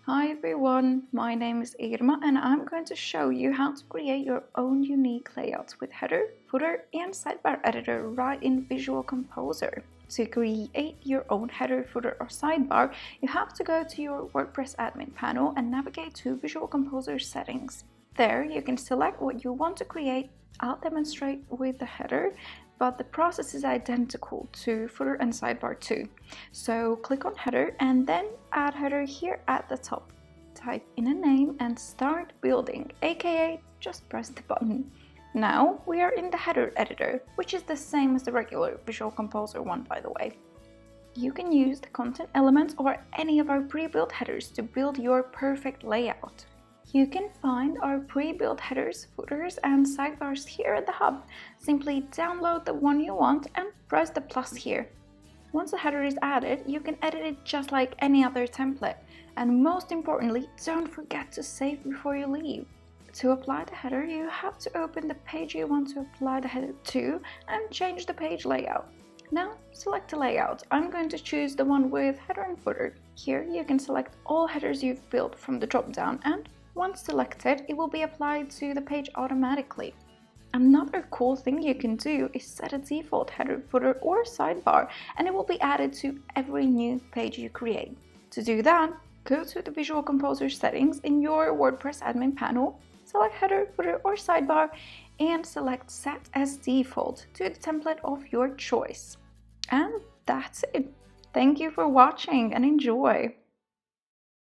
Hi everyone, my name is Irma and I'm going to show you how to create your own unique layouts with header, footer and sidebar editor right in Visual Composer. To create your own header, footer or sidebar, you have to go to your WordPress admin panel and navigate to Visual Composer settings. There you can select what you want to create. I'll demonstrate with the header, but the process is identical to footer and sidebar too. So click on header and then add header here at the top. Type in a name and start building, aka just press the button. Now we are in the header editor, which is the same as the regular Visual Composer one, by the way. You can use the content elements or any of our pre-built headers to build your perfect layout. You can find our pre-built headers, footers and sidebars here at the hub. Simply download the one you want and press the plus here. Once the header is added, you can edit it just like any other template. And most importantly, don't forget to save before you leave. To apply the header, you have to open the page you want to apply the header to and change the page layout. Now select the layout. I'm going to choose the one with header and footer. Here you can select all headers you've built from the drop-down, and once selected, it will be applied to the page automatically. Another cool thing you can do is set a default header, footer or sidebar, and it will be added to every new page you create. To do that, go to the Visual Composer settings in your WordPress admin panel, select header, footer or sidebar, and select Set as Default to the template of your choice. And that's it. Thank you for watching and enjoy!